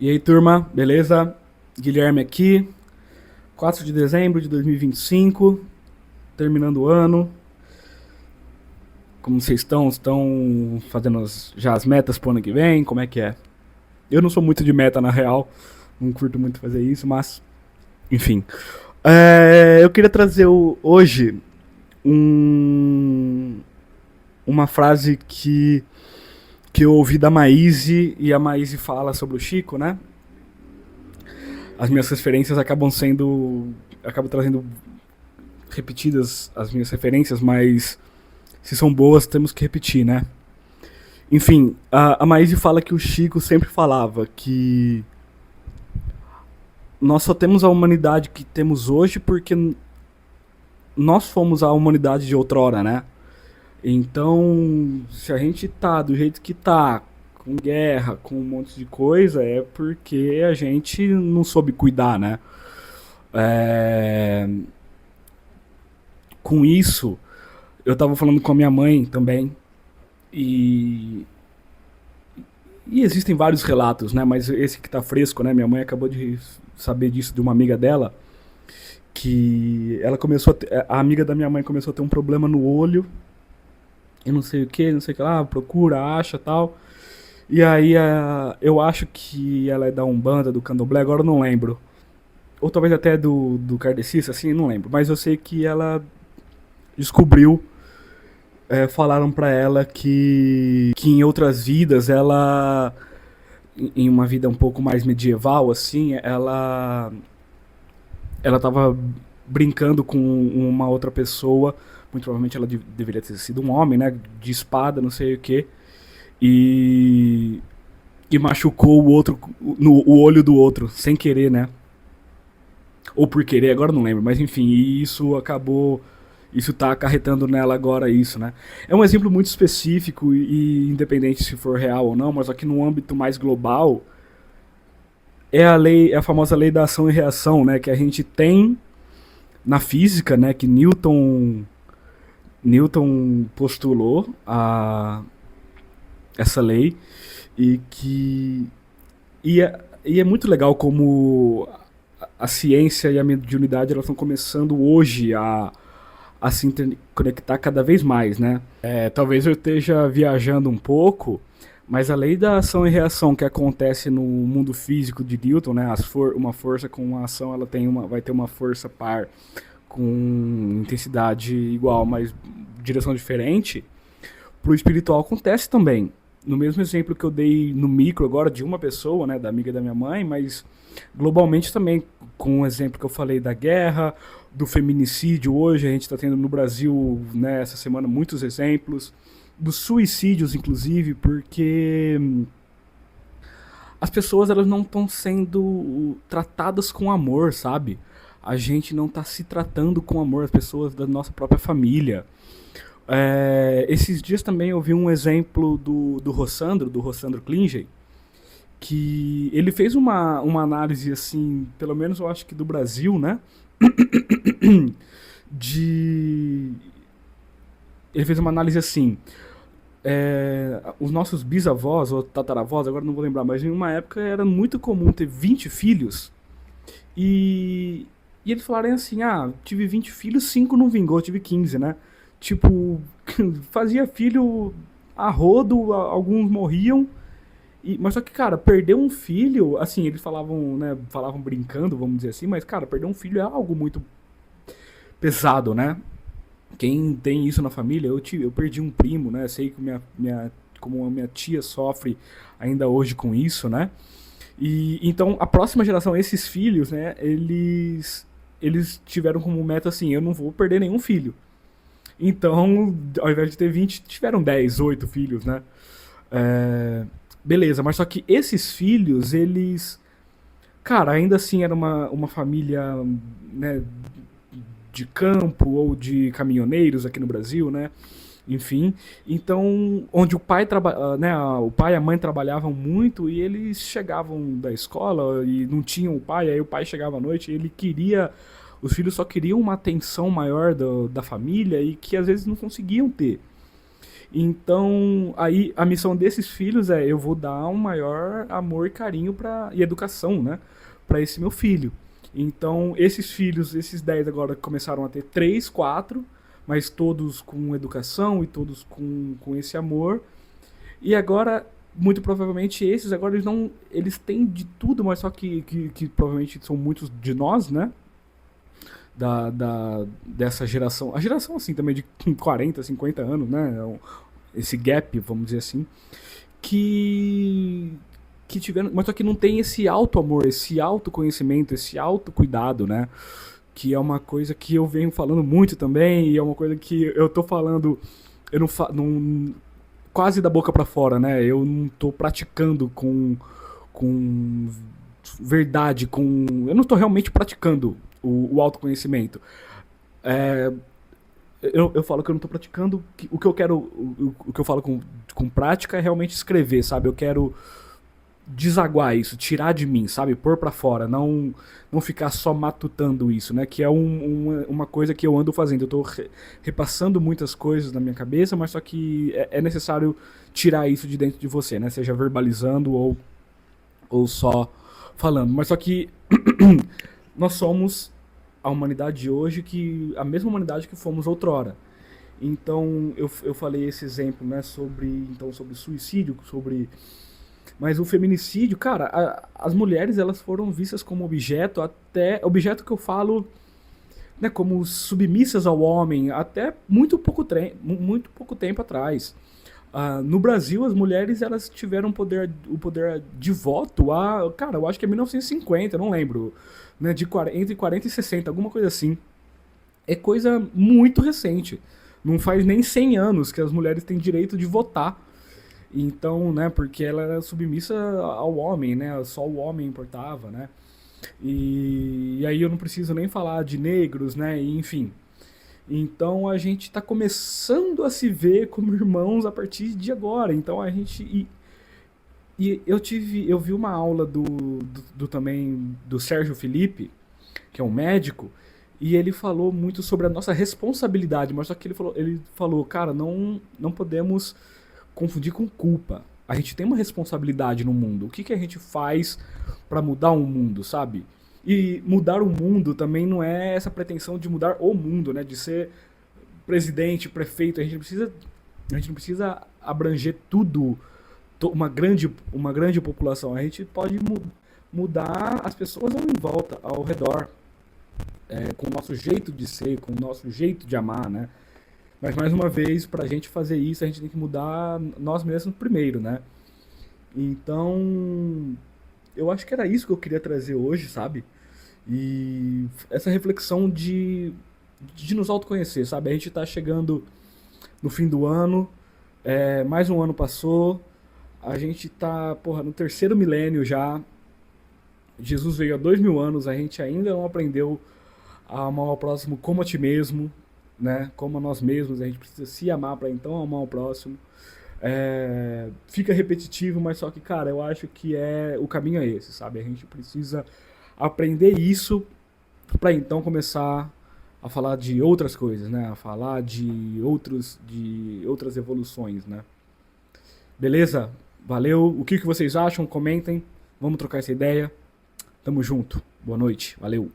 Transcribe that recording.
E aí, turma, beleza? Guilherme aqui, 4 de dezembro de 2025, terminando o ano. Como vocês estão? Estão fazendo já as metas pro ano que vem? Como é que é? Eu não sou muito de meta, na real, não curto muito fazer isso, mas, enfim. Eu queria trazer hoje um, uma frase que eu ouvi da Maíse, e a Maíse fala sobre o Chico, né? As minhas referências acabam sendo. Acabo trazendo repetidas as minhas referências, mas se são boas, temos que repetir, né? Enfim, a Maíse fala que o Chico sempre falava que nós só temos a humanidade que temos hoje porque nós fomos a humanidade de outrora, né? Então, se a gente tá do jeito que tá, com guerra, com um monte de coisa, é porque a gente não soube cuidar, né? É... Com isso, eu tava falando com a minha mãe também, e E existem vários relatos, né? Mas esse que tá fresco, né? Minha mãe acabou de saber disso de uma amiga dela, que ela começou a amiga da minha mãe começou a ter um problema no olho, e não sei o que, não sei o que lá, procura, acha, tal. E aí eu acho que ela é da Umbanda, do Candomblé, agora eu não lembro. Ou talvez até do Kardecista, assim, não lembro. Mas eu sei que ela descobriu, falaram pra ela que em outras vidas ela, em uma vida um pouco mais medieval, assim, ela tava brincando com uma outra pessoa, muito provavelmente ela deveria ter sido um homem, né, de espada, não sei o que, e e machucou o outro no o olho do outro sem querer, né? Ou por querer, agora não lembro, mas enfim, e isso acabou, isso tá acarretando nela agora isso, né? É um exemplo muito específico e independente se for real ou não, mas aqui no âmbito mais global, é a lei, é a famosa lei da ação e reação, né, que a gente tem na física, né, que Newton postulou essa lei, e que e é muito legal como a ciência e a mediunidade elas estão começando hoje a se interconectar cada vez mais, né? Talvez eu esteja viajando um pouco, mas a lei da ação e reação que acontece no mundo físico de Newton, né? Uma força com uma ação, ela vai ter uma força par com intensidade igual, mas direção diferente. Pro espiritual acontece também. No mesmo exemplo que eu dei no micro agora de uma pessoa, né, da amiga da minha mãe, mas globalmente também, com o exemplo que eu falei da guerra, do feminicídio hoje, a gente está tendo no Brasil, né, essa semana muitos exemplos, dos suicídios inclusive, porque as pessoas elas não estão sendo tratadas com amor, sabe? A gente não está se tratando com amor, as pessoas da nossa própria família. Esses dias também eu vi um exemplo do Rossandro Klingen, que ele fez uma análise, assim, pelo menos eu acho que do Brasil, né? De. Ele fez uma análise assim. Os nossos bisavós ou tataravós, agora não vou lembrar, mas em uma época era muito comum ter 20 filhos. E, e eles falaram assim: ah, tive 20 filhos, 5 não vingou, tive 15, né? Tipo, fazia filho a rodo, alguns morriam. Mas só que, cara, perder um filho, assim, eles falavam, né? Falavam brincando, vamos dizer assim, mas, cara, perder um filho é algo muito pesado, né? Quem tem isso na família, eu perdi um primo, né? Sei que como a minha tia sofre ainda hoje com isso, né? E então a próxima geração, esses filhos, né? Eles tiveram como meta assim: eu não vou perder nenhum filho. Então, ao invés de ter 20 tiveram 10 8 filhos, né? É, beleza, mas só que esses filhos, eles. Cara, ainda assim era uma família, né, de campo ou de caminhoneiros aqui no Brasil, né? Enfim, então onde né, o pai e a mãe trabalhavam muito e eles chegavam da escola e não tinham o pai, aí o pai chegava à noite e ele queria, os filhos só queriam uma atenção maior da família e que às vezes não conseguiam ter. Então, aí a missão desses filhos é eu vou dar um maior amor e carinho e educação, né, para esse meu filho. Então, esses filhos, esses 10 agora começaram a ter 3, 4, mas todos com educação e todos com esse amor. E agora, muito provavelmente, esses agora eles não. Eles têm de tudo, mas só que provavelmente são muitos de nós, né? Dessa geração. A geração assim também de 40, 50 anos, né? Esse gap, vamos dizer assim. Que. Que tiveram. Mas só que não tem esse alto amor, esse autoconhecimento, esse autocuidado, né? Que é uma coisa que eu venho falando muito também, e é uma coisa que eu tô falando. Eu não quase da boca para fora, né? Eu não tô praticando com verdade, com eu não tô realmente praticando o autoconhecimento. É, eu falo que eu não tô praticando, o que eu quero, o que eu falo com prática é realmente escrever, sabe? Eu quero desaguar isso, tirar de mim, sabe? Pôr pra fora, não ficar só matutando isso, né? Que é uma coisa que eu ando fazendo. Eu tô repassando muitas coisas na minha cabeça, mas só que é necessário tirar isso de dentro de você, né? Seja verbalizando ou só falando. Mas só que nós somos a humanidade de hoje, que a mesma humanidade que fomos outrora. Então eu falei esse exemplo, né, sobre suicídio, sobre mas o feminicídio, cara, as mulheres elas foram vistas como objeto, até objeto que eu falo, né, como submissas ao homem, até muito pouco tempo atrás. No Brasil, as mulheres elas tiveram o poder de voto cara, eu acho que é 1950, eu não lembro, né, entre 40 e 60, alguma coisa assim. É coisa muito recente. Não faz nem 100 anos que as mulheres têm direito de votar. Então, né, porque ela era submissa ao homem, né? Só o homem importava, né? E aí eu não preciso nem falar de negros, né? E, enfim. Então a gente está começando a se ver como irmãos a partir de agora. Então a gente e eu vi uma aula também do Sérgio Felipe, que é um médico, e ele falou muito sobre a nossa responsabilidade, mas só que ele falou, cara, não podemos confundir com culpa. A gente tem uma responsabilidade no mundo. O que, que a gente faz para mudar o mundo, sabe? E mudar o mundo também não é essa pretensão de mudar o mundo, né? De ser presidente, prefeito. A gente não precisa abranger tudo, uma grande população. A gente pode mudar as pessoas em volta, ao redor, com o nosso jeito de ser, com o nosso jeito de amar, né? Mas mais uma vez, pra gente fazer isso, a gente tem que mudar nós mesmos primeiro, né? Então, eu acho que era isso que eu queria trazer hoje, sabe? E essa reflexão de nos autoconhecer, sabe? A gente tá chegando no fim do ano, mais um ano passou, a gente tá, porra, no terceiro milênio já. Jesus veio há 2000 anos, a gente ainda não aprendeu a amar ao próximo como a ti mesmo, né? Como a nós mesmos, a gente precisa se amar para então amar o próximo. Fica repetitivo, mas só que, cara, eu acho que o caminho é esse, sabe? A gente precisa aprender isso para então começar a falar de outras coisas, né? A falar de outras evoluções, né? Beleza? Valeu. O que vocês acham? Comentem. Vamos trocar essa ideia. Tamo junto. Boa noite. Valeu.